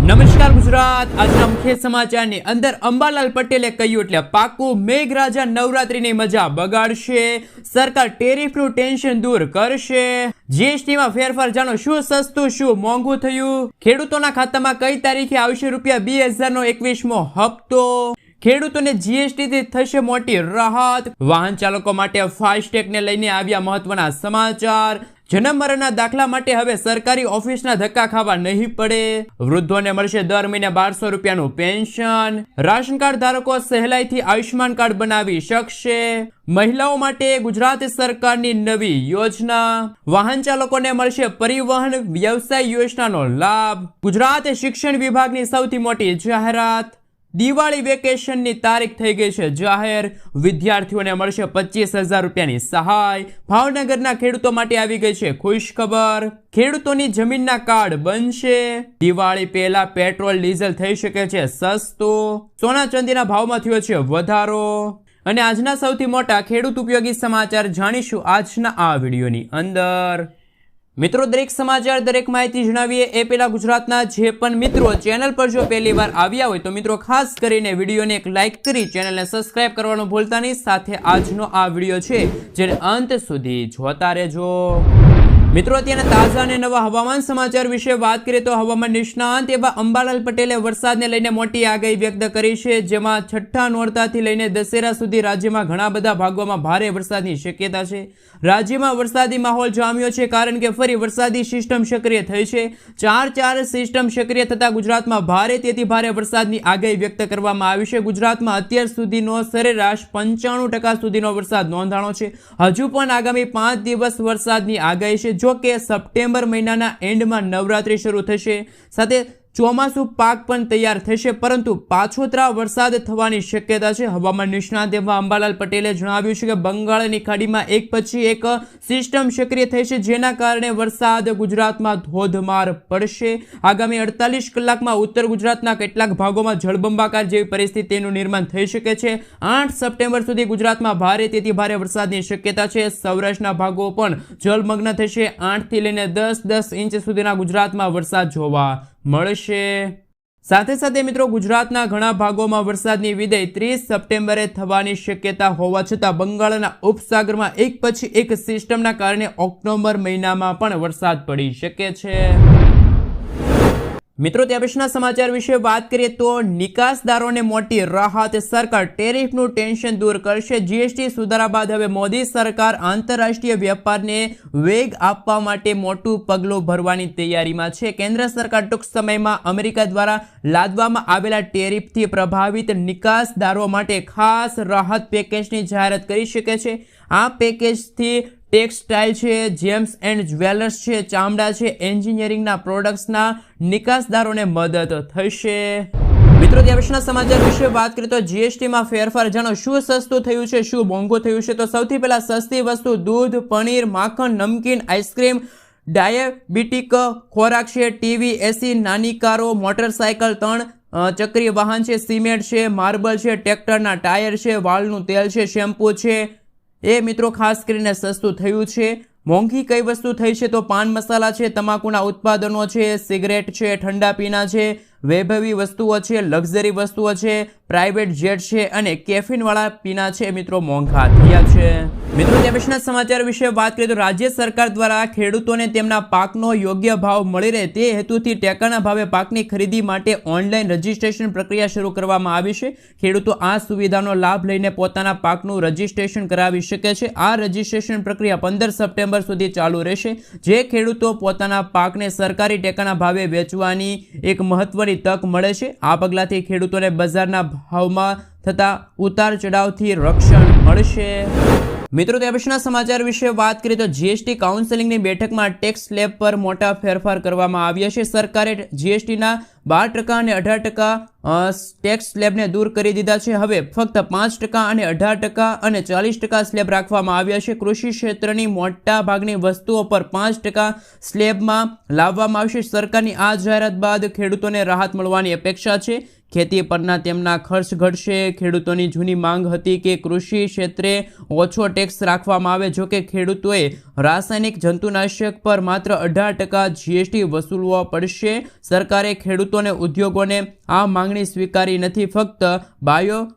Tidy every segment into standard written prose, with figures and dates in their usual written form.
નમસ્કાર ગુજરાત। આજના મુખ્ય સમાચારની અંદર અંબાલાલ પટેલે કહ્યું એટલે પાકું, મેઘરાજા નવરાત્રીની મજા બગાડશે, સરકાર ટેરિફનું ટેન્શન દૂર કરશે, જીએસટીમાં ફેરફાર, જાણો શું સસ્તું શું મોંઘું થયું, ખેડૂતોના ખાતામાં કઈ તારીખે આવશે ₹2000નો 21મો હપ્તો, ખેડૂતોને જીએસટીથી થશે મોટી રાહત, વાહન ચાલકો માટે ફાસ્ટેગને લઈને આવ્યા મહત્વના સમાચાર, જન્મ મરણના દાખલા માટે હવે સરકારી ઓફિસના ધક્કા ખાવા નહીં પડે, વૃદ્ધોને મળશે દર મહિને ₹1200નું પેન્શન, રાશન કાર્ડ ધારકો સહેલાઈથી આયુષ્માન કાર્ડ બનાવી શકશે, મહિલાઓ માટે ગુજરાત સરકારની નવી યોજના, વાહન ચાલકોને મળશે પરિવહન વ્યવસાય યોજનાનો લાભ, ગુજરાત શિક્ષણ વિભાગની સૌથી મોટી જાહેરાત, દિવાળી વેકેશનની તારીખ થઈ ગઈ છે જાહેર, વિદ્યાર્થીઓને મળશે ₹25,000ની સહાય, ભાવનગરના ખેડૂતો માટે આવી ગઈ છે ખુશ ખબર, ખેડૂતોની જમીનના કાર્ડ બનશે, દિવાળી પહેલા પેટ્રોલ ડીઝલ થઈ શકે છે સસ્તું, સોના ચાંદીના ભાવમાં થયો છે વધારો, અને આજના સૌથી મોટા ખેડૂત ઉપયોગી સમાચાર જાણીશું આજના આ વિડીયોની અંદર। મિત્રો, દરેક સમાચાર, દરેક માહિતી જણાવીએ એ પહેલા ગુજરાતના જે પણ મિત્રો ચેનલ પર જો પહેલી વાર આવ્યા હોય તો મિત્રો ખાસ કરીને વિડીયોને એક લાઇક કરી ચેનલને સબસ્ક્રાઇબ કરવાનું ભૂલતા નહીં, સાથે આજનો આ વિડીયો છે જેને અંત સુધી જોતા રહેજો। મિત્રો, અત્યારના તાજા અને નવા હવામાન સમાચાર વિશે વાત કરીએ તો હવામાન નિષ્ણાંત એવા અંબાલાલ પટેલે વરસાદને લઈને મોટી આગાહી વ્યક્ત કરી છે, જેમાં છઠ્ઠા નોરતાથી લઈને દશેરા સુધી રાજ્યમાં ઘણા બધા ભાગોમાં ભારે વરસાદની શક્યતા છે। રાજ્યમાં વરસાદી માહોલ જામ્યો છે કારણ કે ફરી વરસાદી સિસ્ટમ સક્રિય થઈ છે। ચાર સિસ્ટમ સક્રિય થતા ગુજરાતમાં ભારેથી ભારે વરસાદની આગાહી વ્યક્ત કરવામાં આવી છે। ગુજરાતમાં અત્યાર સુધીનો સરેરાશ 95% સુધીનો વરસાદ નોંધાણો છે। હજુ પણ આગામી 5 દિવસ વરસાદની આગાહી છે। જો કે સપ્ટેમ્બર મહિનાના એન્ડમાં નવરાત્રી શરૂ થશે, સાથે ચોમાસું પાક પણ તૈયાર થશે, પરંતુ પાછોતરા વરસાદ થવાની શક્યતા છે। હવામાન નિષ્ણાંત એવા અંબાલાલ પટેલે જણાવ્યું છે કે બંગાળની ખાડીમાં એક પછી એક સિસ્ટમ સક્રિય થઈ છે, જેના કારણે વરસાદ ગુજરાતમાં ધોધમાર પડશે। આગામી 48 કલાકમાં ઉત્તર ગુજરાતના કેટલાક ભાગોમાં જળબંબાકાર જેવી પરિસ્થિતિનું નિર્માણ થઈ શકે છે। 8 સપ્ટેમ્બર સુધી ગુજરાતમાં ભારેથી ભારે વરસાદની શક્યતા છે। સૌરાષ્ટ્રના ભાગો પણ જળમગ્ન થશે। 8 થી લઈને 10 ઇંચ સુધીના ગુજરાતમાં વરસાદ જોવા મળશે। સાથે સાથે મિત્રો, ગુજરાતના ઘણા ભાગોમાં વરસાદની વિદાય 30 સપ્ટેમ્બરે થવાની શક્યતા હોવા છતાં બંગાળના ઉપસાગરમાં એક પછી એક સિસ્ટમના કારણે ઓક્ટોબર મહિનામાં પણ વરસાદ પડી શકે છે। મિત્રો, ત્યાં પછીના સમાચાર વિશે વાત કરીએ તો નિકાસદારોને મોટી રાહત, સરકાર ટેરિફનું ટેન્શન દૂર કરશે। જીએસટી સુધારા બાદ હવે મોદી સરકાર આંતરરાષ્ટ્રીય વેપારને વેગ આપવા માટે મોટું પગલું ભરવાની તૈયારીમાં છે। કેન્દ્ર સરકાર ટૂંક સમયમાં અમેરિકા દ્વારા લાદવામાં આવેલા ટેરિફથી પ્રભાવિત નિકાસદારો માટે ખાસ રાહત પેકેજની જાહેરાત કરી શકે છે। આ પેકેજથી ટેક્સટાઇલ છે, જેમ્સ એન્ડ જ્વેલર્સ છે, ચામડા છે, એન્જિનિયરિંગના પ્રોડક્ટ્સના નિકાસદારોને મદદ થશે। મિત્રો, ત્યાં પછીના સમાચાર વિશે વાત કરીએ તો જીએસટીમાં ફેરફાર, જાણો શું સસ્તું થયું છે શું મોંઘું થયું છે। તો સૌથી પહેલા સસ્તી વસ્તુ દૂધ, પનીર, માખણ, નમકીન, આઈસ્ક્રીમ, ડાયાબિટીક ખોરાક છે, ટીવી, એસી, નાની કારો, મોટરસાયકલ, 3 ચક્રીય વાહન છે, સિમેન્ટ છે, માર્બલ છે, ટ્રેક્ટરના ટાયર છે, વાળનું તેલ છે, શેમ્પૂ છે, એ મિત્રો ખાસ કરીને સસ્તું થયું છે। મોંઘી કઈ વસ્તુ થઈ છે તો પાન મસાલા છે, તમાકુના ઉત્પાદનો છે, સિગરેટ છે, ઠંડા પીણા છે, વૈભવી વસ્તુઓ છે, લક્ઝરી વસ્તુઓ છે, પ્રાઇવેટ જેટ છે અને કેફીન વાળા પીણા છે મિત્રો મોંઘા થયા છે। મિત્રો, ત્યાં પછીના સમાચાર વિશે વાત કરીએ તો રાજ્ય સરકાર દ્વારા ખેડૂતોને તેમના પાકનો યોગ્ય ભાવ મળી રહે તે હેતુથી ટેકાના ભાવે પાકની ખરીદી માટે ઓનલાઈન રજીસ્ટ્રેશન પ્રક્રિયા શરૂ કરવામાં આવી છે। ખેડૂતો આ સુવિધાનો લાભ લઈને પોતાના પાકનું રજીસ્ટ્રેશન કરાવી શકે છે। આ રજીસ્ટ્રેશન પ્રક્રિયા 15 સપ્ટેમ્બર સુધી ચાલુ રહેશે। જે ખેડૂતો પોતાના પાકને સરકારી ટેકાના ભાવે વેચવાની એક મહત્વની તક મળે છે। આ પગલાથી ખેડૂતોને બજારના ભાવમાં થતા ઉતાર ચઢાવથી રક્ષણ મળશે। મિત્રો, ત્યાં પછીના સમાચાર વિશે વાત કરીએ તો જીએસટી કાઉન્સિલની બેઠકમાં ટેક્સ સ્લેબ પર મોટા ફેરફાર કરવામાં આવ્યા છે। સરકારે જીએસટીના 12% અને 18% ટેક્સ સ્લેબને દૂર કરી દીધા છે। હવે ફક્ત 5% અને 18% અને 40% સ્લેબ રાખવામાં આવ્યા છે। કૃષિ ક્ષેત્રની મોટા ભાગની વસ્તુઓ પર 5% સ્લેબમાં લાવવામાં આવશે। સરકારની આ જાહેરાત બાદ ખેડૂતોને રાહત મળવાની અપેક્ષા છે। ખેતી પરના તેમના ખર્ચ ઘટશે। ખેડૂતોની જૂની માંગ હતી કે કૃષિ ક્ષેત્રે ઓછો ટેક્સ રાખવામાં આવે, જો કે ખેડૂતોએ રાસાયણિક જંતુનાશક પર માત્ર 18% જીએસટી વસૂલવો પડશે। સરકારે ખેડૂતોને ઉદ્યોગોને આ માંગણી સ્વીકારી નથી, ફક્ત બાયો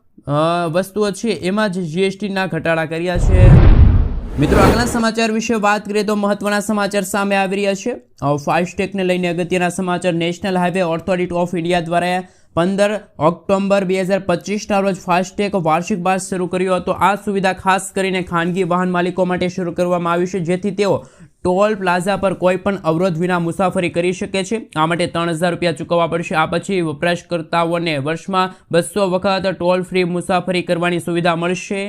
વસ્તુઓ છે એમાં જ જીએસટીના ઘટાડા કર્યા છે। મિત્રો, આગળના સમાચાર વિશે વાત કરીએ તો મહત્વના સમાચાર સામે આવી રહ્યા છે। ફાસ્ટેગને લઈને અગત્યના સમાચાર। National highway authority of India દ્વારા 15 ઓક્ટોબર 2025ના રોજ ફાસ્ટેગ વાર્ષિક પાસ શરૂ કર્યો હતો। આ સુવિધા ખાસ કરીને ખાનગી વાહન માલિકો માટે શરૂ કરવામાં આવી છે, જેથી તેઓ ટોલ પ્લાઝા પર કોઈ પણ અવરોધ વિના મુસાફરી કરી શકે છે। આ માટે 3000 રૂપિયા ચૂકવવા પડશે। આ પછી વપરાશકર્તાઓને વર્ષમાં 200 વખત ટોલ ફ્રી મુસાફરી કરવાની સુવિધા મળશે।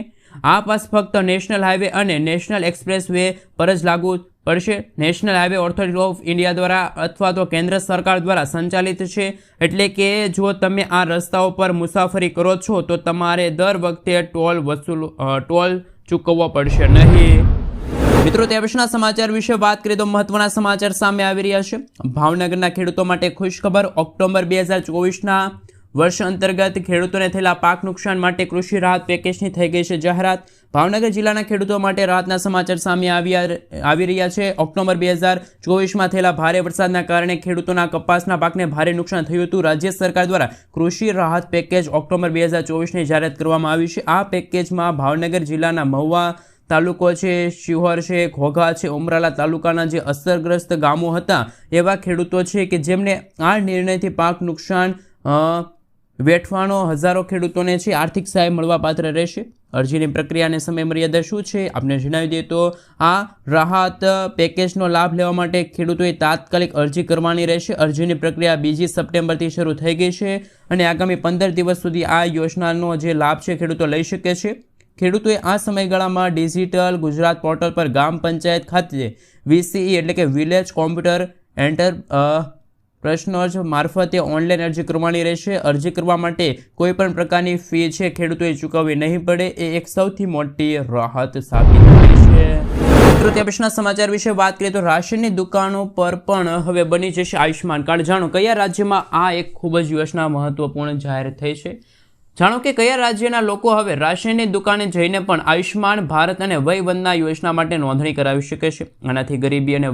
આ પાસ ફક્ત નેશનલ હાઈવે અને નેશનલ એક્સપ્રેસ વે પર જ લાગુ પડશે। National highway authority of India દ્વારા અથવા તો કેન્દ્ર સરકાર દ્વારા સંચાલિત છે, એટલે કે જો તમે આ રસ્તાઓ પર મુસાફરી કરો છો તો તમારે દર વખતે ટોલ ચૂકવવો પડશે નહીં। મિત્રો, તે પછીના સમાચાર વિશે વાત કરીએ તો મહત્વના સમાચાર સામે આવી રહ્યા છે। ભાવનગરના ખેડૂતો માટે ખુશખબર। ઓક્ટોબર 2024ના વર્ષ અંતર્ગત ખેડૂતોને થયેલા પાક નુકસાન માટે કૃષિ રાહત પેકેજની થઈ ગઈ છે જાહેરાત। ભાવનગર જિલ્લાના ખેડૂતો માટે રાહતના સમાચાર સામે આવી રહ્યા છે। ઓક્ટોબર 2024માં થયેલા ભારે વરસાદના કારણે ખેડૂતોના કપાસના પાકને ભારે નુકસાન થયું હતું। રાજ્ય સરકાર દ્વારા કૃષિ રાહત પેકેજ ઓક્ટોબર 2024ની જાહેરાત કરવામાં આવી છે। આ પેકેજમાં ભાવનગર જિલ્લાના મહુવા તાલુકો છે, શિહોર છે, ઘોઘા છે, ઉમરાલા તાલુકાના જે અસરગ્રસ્ત ગામો હતા એવા ખેડૂતો છે કે જેમને આ નિર્ણયથી પાક નુકસાન વેઠવાનો હજારો ખેડૂતોને છે આર્થિક સહાય મળવા પાત્ર રહેશે। અરજીની પ્રક્રિયા અને સમય મર્યાદા શું છે આપણે જણાવી દઈએ તો આ રાહત પેકેજનો લાભ લેવા માટે ખેડૂતોએ તાત્કાલિક અરજી કરવાની રહેશે। અરજીની પ્રક્રિયા 2 સપ્ટેમ્બરથી શરૂ થઈ ગઈ છે અને આગામી 15 દિવસ સુધી આ યોજનાનો જે લાભ છે ખેડૂતો લઈ શકે છે। ખેડૂતોએ આ સમયગાળામાં ડિજિટલ ગુજરાત પોર્ટલ પર ગ્રામ પંચાયત ખાતે VCE એટલે કે વિલેજ કોમ્પ્યુટર પ્રશ્નો મારફતે ઓનલાઈન અરજી કરવાની રહેશે। અરજી કરવા માટે કોઈ પણ પ્રકારની ફી છે ખેડૂતોએ ચૂકવવી નહીં પડે, એ એક સૌથી મોટી રાહત સાબિત થઈ છે। મિત્રો, તે પછીના સમાચાર વિશે વાત કરીએ તો રાશનની દુકાનો પર પણ હવે બની જશે આયુષ્માન કાર્ડ। જાણો કયા રાજ્યમાં આ એક ખૂબ જ યોજના મહત્વપૂર્ણ જાહેર થઈ છે। જાણો કે કયા રાજ્યના લોકો હવે રાશનની દુકાને જઈને પણ આયુષ્માન ભારત અને વયવંદના યોજના માટે નોંધણી કરાવી શકે છે। આનાથી ગરીબી અને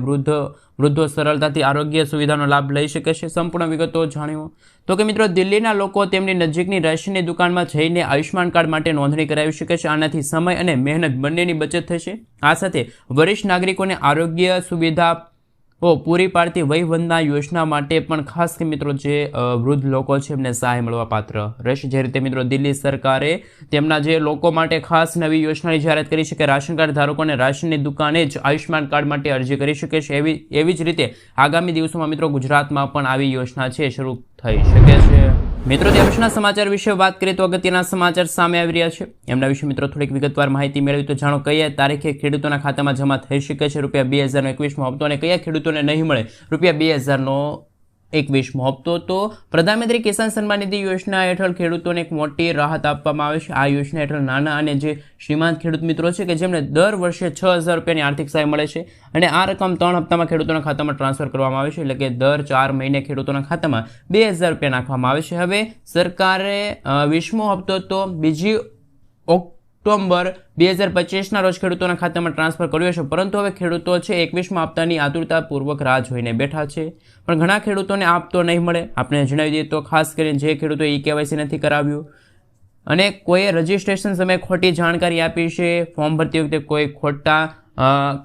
વૃદ્ધો સરળતાથી આરોગ્ય સુવિધાનો લાભ લઈ શકે છે। સંપૂર્ણ વિગતો જાણ્યો તો કે મિત્રો, દિલ્હીના લોકો તેમની નજીકની રાશનની દુકાનમાં જઈને આયુષ્માન કાર્ડ માટે નોંધણી કરાવી શકે છે। આનાથી સમય અને મહેનત બંનેની બચત થશે। આ સાથે વરિષ્ઠ નાગરિકોને આરોગ્ય સુવિધા પૂરી પાડતી વયવંદના યોજના માટે પણ ખાસ કે મિત્રો જે વૃદ્ધ લોકો છે એમને સહાય મળવા પાત્ર રહેશે। જે રીતે મિત્રો દિલ્હી સરકારે તેમના જે લોકો માટે ખાસ નવી યોજનાની જાહેરાત કરી છે કે રાશન કાર્ડ ધારકોને રાશનની દુકાને જ આયુષ્માન કાર્ડ માટે અરજી કરી શકે છે। એવી જ રીતે આગામી દિવસોમાં મિત્રો ગુજરાતમાં પણ આવી યોજના છે શરૂ થઈ શકે છે। મિત્રો, તે પછીના સમાચાર વિશે વાત કરીએ તો અગત્યના સમાચાર સામે આવી રહ્યા છે। એમના વિશે મિત્રો થોડીક વિગતવાર માહિતી મેળવી તો જાણો કયા તારીખે ખેડૂતોના ખાતામાં જમા થઈ શકે છે ₹2021નો હપ્તો અને કયા ખેડૂતોને નહીં મળે ₹2021નો હપ્તો। તો પ્રધાનમંત્રી કિસાન સન્માન નિધિ યોજના હેઠળ ખેડૂતોને એક મોટી રાહત આપવામાં આવે છે। આ યોજના હેઠળ નાના અને જે શ્રીમંત ખેડૂત મિત્રો છે કે જેમને દર વર્ષે 6000 રૂપિયાની આર્થિક સહાય મળે છે અને આ રકમ 3 હપ્તામાં ખેડૂતોના ખાતામાં ટ્રાન્સફર કરવામાં આવે છે, એટલે કે દર 4 મહિને ખેડૂતોના ખાતામાં 2000 રૂપિયા નાખવામાં આવે છે। હવે સરકારે 20મો હપ્તો તો 2 ઓક્ટોબર 2025ના રોજ ખેડૂતોના ખાતામાં ટ્રાન્સફર કર્યો છે, પરંતુ હવે ખેડૂતો છે 21મા હપ્તાની આતુરતાપૂર્વક રાહ જોઈને બેઠા છે, પણ ઘણા ખેડૂતોને આ હપ્તો નહીં મળે। આપણે જણાવી દઈએ તો ખાસ કરીને જે ખેડૂતોએ KYC નથી કરાવ્યું અને કોઈએ રજિસ્ટ્રેશન સમયે ખોટી જાણકારી આપી છે, ફોર્મ ભરતી વખતે કોઈ ખોટા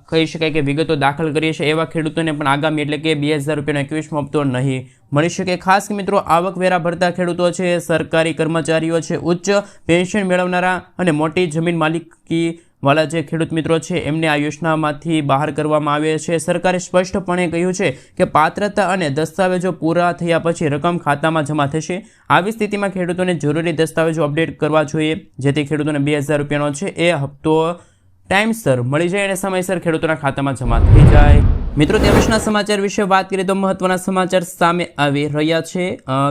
કહી શકાય કે વિગતો દાખલ કરીએ છીએ, એવા ખેડૂતોને પણ આગામી એટલે કે 2000 રૂપિયાનો 21મો હપ્તો નહીં મળી શકે। ખાસ મિત્રો આવકવેરા ભરતા ખેડૂતો છે, સરકારી કર્મચારીઓ છે, ઉચ્ચ પેન્શન મેળવનારા અને મોટી જમીન માલિકી વાળા જે ખેડૂત મિત્રો છે એમને આ યોજનામાંથી બહાર કરવામાં આવે છે। સરકારે સ્પષ્ટપણે કહ્યું છે કે પાત્રતા અને દસ્તાવેજો પૂરા થયા પછી રકમ ખાતામાં જમા થશે। આવી સ્થિતિમાં ખેડૂતોને જરૂરી દસ્તાવેજો અપડેટ કરવા જોઈએ, જેથી ખેડૂતોને 2000 રૂપિયાનો છે એ હપ્તો ટાઈમસર મળી જાય અને સમયસર ખેડૂતોના ખાતામાં જમા થઈ જાય। મિત્રો, તે પછીના સમાચાર વિશે વાત કરીએ તો મહત્વના સમાચાર સામે આવી રહ્યા છે।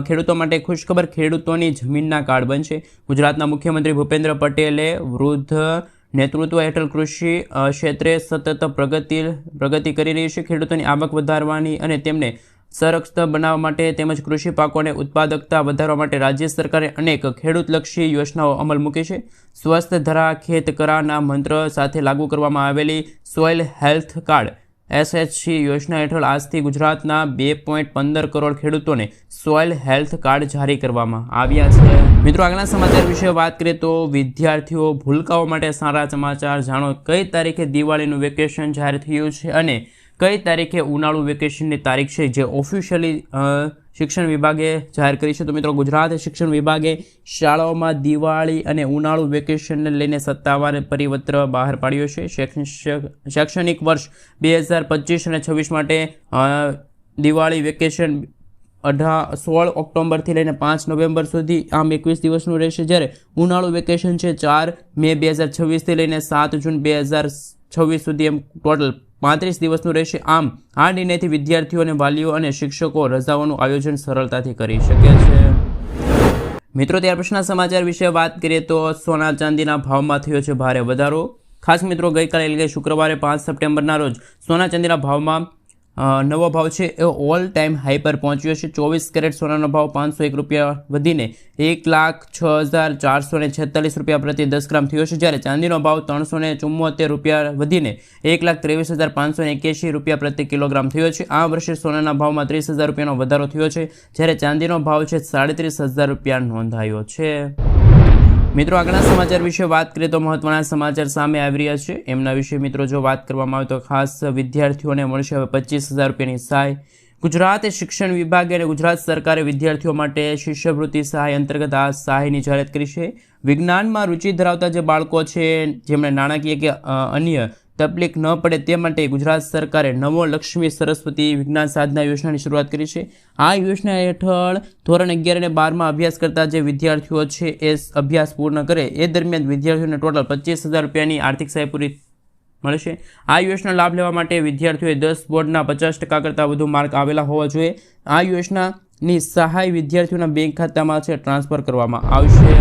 ખેડૂતો માટે ખુશખબર, ખેડૂતોની જમીનના કાર્ડ બનશે। ગુજરાતના મુખ્યમંત્રી ભૂપેન્દ્ર પટેલે વૃદ્ધ નેતૃત્વ હેઠળ કૃષિ ક્ષેત્રે સતત પ્રગતિ કરી રહી છે। ખેડૂતોની આવક વધારવાની અને તેમને સશક્ત બનાવવા માટે તેમજ કૃષિ પાકોને ઉત્પાદકતા વધારવા માટે રાજ્ય સરકારે અનેક ખેડૂતલક્ષી યોજનાઓ અમલ મૂકી છે. સ્વસ્થ ધરા ખેત કરાના મંત્ર સાથે લાગુ કરવામાં આવેલી સોઇલ હેલ્થ કાર્ડ SHC યોજના હેઠળ આજથી ગુજરાતના 2.15 કરોડ ખેડૂતોને સોઇલ હેલ્થ કાર્ડ જારી કરવામાં આવ્યા છે. મિત્રો, આગળના સમાચાર વિશે વાત કરીએ તો વિદ્યાર્થીઓ ભૂલકાઓ માટે સારા સમાચાર. જાણો કઈ તારીખે દિવાળીનું વેકેશન જાહેર થયું છે અને કઈ તારીખે ઉનાળુ વેકેશનની તારીખ છે જે ઓફિશિયલી શિક્ષણ વિભાગે જાહેર કરી છે. તો મિત્રો, ગુજરાત શિક્ષણ વિભાગે શાળાઓમાં દિવાળી અને ઉનાળુ વેકેશનને લઈને સત્તાવાર પરિપત્ર બહાર પાડ્યો છે. શૈક્ષણિક વર્ષ 2025 અને 26 માટે દિવાળી વેકેશન 16 ઓક્ટોબરથી લઈને 5 નવેમ્બર સુધી આમ 21 દિવસનું રહેશે, જ્યારે ઉનાળુ વેકેશન છે 4 મે 2026થી લઈને 7 જૂન 2026 સુધી એમ ટોટલ 35 દિવસનું રહેશે. આમ આ નિર્ણયથી વિદ્યાર્થીઓ અને વાલીઓ અને શિક્ષકો રજાઓનું આયોજન સરળતાથી કરી શકે છે. મિત્રો, ત્યાર પછીના સમાચાર વિશે વાત કરીએ તો સોના ચાંદીના ભાવમાં થયો છે ભારે વધારો. ખાસ મિત્રો, ગઈકાલે એટલે કે શુક્રવારે 5 સપ્ટેમ્બરના રોજ સોના ચાંદીના ભાવમાં નવો ભાવ છે એ ઓલ ટાઈમ હાઈ પર પહોંચ્યો છે. 24 કેરેટ સોનાનો ભાવ 501 રૂપિયા વધીને 1,06,446 રૂપિયા પ્રતિ 10 ગ્રામ થયો છે, જ્યારે ચાંદીનો ભાવ 374 રૂપિયા વધીને 1,23,581 રૂપિયા પ્રતિ કિલોગ્રામ થયો છે. આ વર્ષે સોનાના ભાવમાં 30,000 રૂપિયાનો વધારો થયો છે, જ્યારે ચાંદીનો ભાવ છે 37,000 રૂપિયા નોંધાયો છે. મિત્રો, આગળના સમાચાર વિશે વાત કરીએ તો મહત્વના સમાચાર સામે આવી રહ્યા છે. એમના વિશે મિત્રો જો વાત કરવામાં આવે તો ખાસ વિદ્યાર્થીઓને મળશે હવે 25,000 રૂપિયાની સહાય. ગુજરાત શિક્ષણ વિભાગે અને ગુજરાત સરકારે વિદ્યાર્થીઓ માટે શિષ્યવૃત્તિ સહાય અંતર્ગત આ સહાયની જાહેરાત કરી છે. વિજ્ઞાનમાં રુચિ ધરાવતા જે બાળકો છે જેમણે નાણાકીય કે અન્ય તકલીફ ન પડે તે માટે ગુજરાત સરકારે નવો લક્ષ્મી સરસ્વતી વિજ્ઞાન સાધના યોજનાની શરૂઆત કરી છે. આ યોજના હેઠળ ધોરણ 11 અને 12માં અભ્યાસ કરતા જે વિદ્યાર્થીઓ છે એ અભ્યાસ પૂર્ણ કરે એ દરમિયાન વિદ્યાર્થીઓને ટોટલ 25,000 રૂપિયાની આર્થિક સહાય પૂરી મળશે. આ યોજના લાભ લેવા માટે વિદ્યાર્થીઓએ 10 બોર્ડના 50% કરતાં વધુ માર્ક આવેલા હોવા જોઈએ. આ યોજનાની સહાય વિદ્યાર્થીઓના બેંક ખાતામાં છે ટ્રાન્સફર કરવામાં આવશે.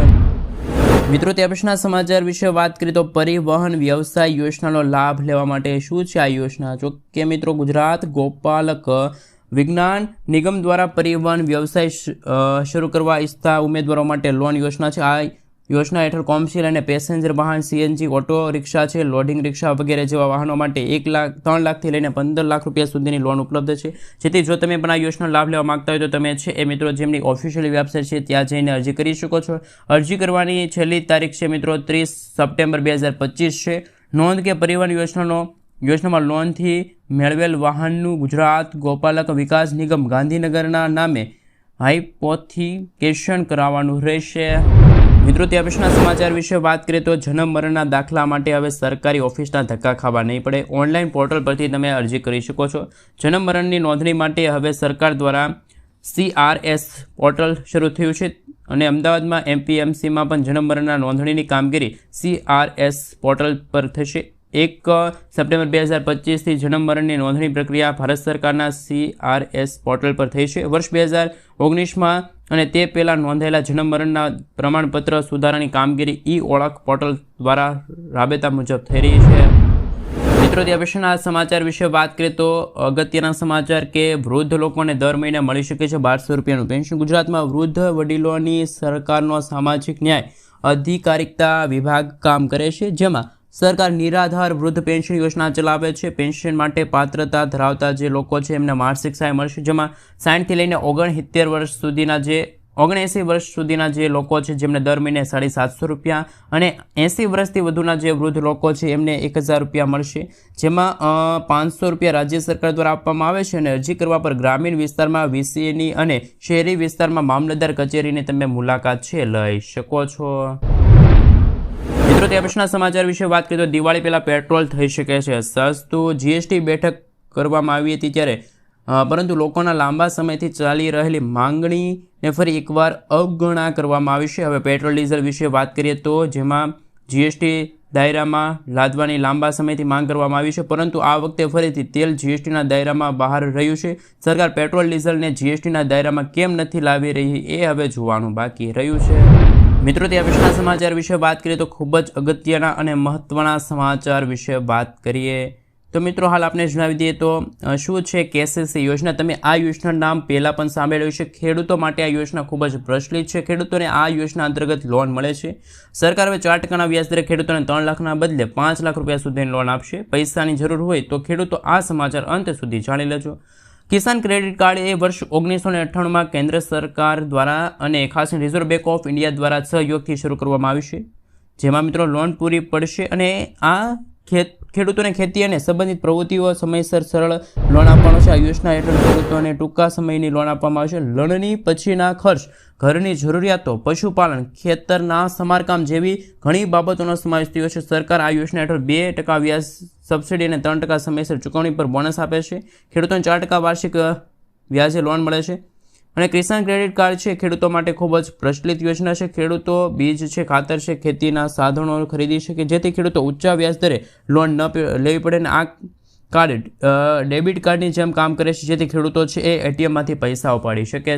મિત્રો, ત્યાર પછીના સમાચાર વિશે વાત કરીએ તો પરિવહન વ્યવસાય યોજનાનો લાભ લેવા માટે શું છે આ યોજના? જો કે મિત્રો, ગુજરાત ગોપાલક વિજ્ઞાન નિગમ દ્વારા પરિવહન વ્યવસાય શરૂ કરવા ઈચ્છતા ઉમેદવારો માટે લોન યોજના છે. આ યોજના હેઠળ કોમર્શિયલ અને પેસેન્જર વાહન, CNG, ઓટો રિક્ષા છે, લોડિંગ રિક્ષા વગેરે જેવા વાહનો માટે 3 લાખથી લઈને 15 લાખ રૂપિયા સુધીની લોન ઉપલબ્ધ છે. જેથી જો તમે પણ આ યોજનાનો લાભ લેવા માંગતા હોય તો તમે છે એ મિત્રો જેમની ઓફિશિયલ વેબસાઇટ છે ત્યાં જઈને અરજી કરી શકો છો. અરજી કરવાની છેલ્લી તારીખ છે મિત્રો 30 સપ્ટેમ્બર 2025 છે. નોંધ કે પરિવહન યોજનામાં લોનથી મેળવેલ વાહનનું ગુજરાત ગોપાલક વિકાસ નિગમ ગાંધીનગરના નામે હાઇપોથિકેશન કરાવવાનું રહેશે. મિત્રો, ત્યાં પછીના સમાચાર વિશે વાત કરીએ તો જન્મ મરણના દાખલા માટે હવે સરકારી ઓફિસના ધક્કા ખાવા નહીં પડે. ઓનલાઈન પોર્ટલ પરથી તમે અરજી કરી શકો છો. જન્મ મરણની નોંધણી માટે હવે સરકાર દ્વારા CRS પોર્ટલ શરૂ થયું છે અને અમદાવાદમાં MPMCમાં પણ જન્મ મરણના નોંધણીની કામગીરી CRS પોર્ટલ પર થશે. 1 સપ્ટેમ્બર 2025થી જન્મ મરણની નોંધણી પ્રક્રિયા ભારત સરકારના CRS પોર્ટલ પર થઈ છે. વર્ષ 2019માં અને તે પહેલાં નોંધાયેલા જન્મ મરણના પ્રમાણપત્ર સુધારાની કામગીરી ઓળખ પોર્ટલ દ્વારા રાબેતા મુજબ થઈ રહી છે. મિત્રો, ત્યાં પછીના સમાચાર વિશે વાત કરીએ તો અગત્યના સમાચાર કે વૃદ્ધ લોકોને દર મહિને મળી શકે છે 1200 રૂપિયાનું પેન્શન. ગુજરાતમાં વૃદ્ધ વડીલોની સરકારનો સામાજિક ન્યાય અધિકારિકતા વિભાગ કામ કરે છે, જેમાં સરકાર નિરાધાર વૃદ્ધ પેન્શન યોજના ચલાવે છે. પેન્શન માટે પાત્રતા ધરાવતા જે લોકો છે એમને માસિક સહાય મળશે, જેમાં 60થી લઈને 79 વર્ષ સુધીના જે 79 વર્ષ સુધીના જે લોકો છે જેમને દર મહિને 750 રૂપિયા અને 80 વર્ષથી વધુના જે વૃદ્ધ લોકો છે એમને 1000 રૂપિયા મળશે, જેમાં 500 રૂપિયા રાજ્ય સરકાર દ્વારા આપવામાં આવે છે. અને અરજી કરવા પર ગ્રામીણ વિસ્તારમાં VCની અને શહેરી વિસ્તારમાં મામલતદાર કચેરીની તમે મુલાકાત છે લઈ શકો છો. મિત્રો, ત્યાં પછીના સમાચાર વિશે વાત કરીએ તો દિવાળી પહેલાં પેટ્રોલ થઈ શકે છે સસ્તું. GST બેઠક કરવામાં આવી હતી ત્યારે પરંતુ લોકોના લાંબા સમયથી ચાલી રહેલી માંગણીને ફરી એકવાર અવગણના કરવામાં આવી છે. હવે પેટ્રોલ ડીઝલ વિશે વાત કરીએ તો જેમાં GST દાયરામાં લાદવાની લાંબા સમયથી માંગ કરવામાં આવી છે, પરંતુ આ વખતે ફરીથી તેલ GSTના દાયરામાં બહાર રહ્યું છે. સરકાર પેટ્રોલ ડીઝલને GSTના દાયરામાં કેમ નથી લાવી રહી એ હવે જોવાનું બાકી રહ્યું છે. મિત્રો, ત્યાં પછીના સમાચાર વિશે વાત કરીએ તો ખૂબ જ અગત્યના અને મહત્વના સમાચાર વિશે વાત કરીએ તો મિત્રો હાલ આપણે જણાવી દઈએ તો શું છે કેસીસી યોજના. તમે આ યોજનાનું નામ પહેલાં પણ સાંભળ્યું છે. ખેડૂતો માટે આ યોજના ખૂબ જ પ્રચલિત છે. ખેડૂતોને આ યોજના અંતર્ગત લોન મળે છે. સરકાર હવે 4% વ્યાજદરે ખેડૂતોને 3 લાખના બદલે 5 લાખ રૂપિયા સુધીની લોન આપશે. પૈસાની જરૂર હોય તો ખેડૂતો આ સમાચાર અંત સુધી જાણી લેજો. કિસાન ક્રેડિટ કાર્ડ એ વર્ષ 1998માં કેન્દ્ર સરકાર દ્વારા અને ખાસ રિઝર્વ બેંક ઓફ ઇન્ડિયા દ્વારા સહયોગથી શરૂ કરવામાં આવ્યું છે. જેમાં મિત્રો લોન પૂરી પડશે અને આ ખેડૂતોને ખેતી અને સંબંધિત પ્રવૃત્તિઓ સમયસર સરળ લોન આપવાનો છે. આ યોજના હેઠળ ખેડૂતોને ટૂંકા સમયની લોન આપવામાં આવશે. લોનની પછીના ખર્ચ, ઘરની જરૂરિયાતો, પશુપાલન, ખેતરના સમારકામ જેવી ઘણી બાબતોનો સમાવેશ થયો છે. સરકાર આ યોજના હેઠળ 2% વ્યાજ સબસિડી અને 3% સમયસર ચૂકવણી પર બોનસ આપે છે. ખેડૂતોને 4% વાર્ષિક વ્યાજે લોન મળે છે. અને કિસાન ક્રેડિટ કાર્ડ છે ખેડૂતો માટે ખૂબ જ પ્રચલિત યોજના છે. ખેડૂતો બીજ છે, ખાતર છે, ખેતીના સાધનો ખરીદી શકે, જેથી ખેડૂતો ઊંચા વ્યાજ દરે લોન ન લેવી પડે. અને આ કાર્ડ ડેબિટ કાર્ડની જેમ કામ કરે છે, જેથી ખેડૂતો છે એ એટીએમમાંથી પૈસા ઉપાડી શકે છે.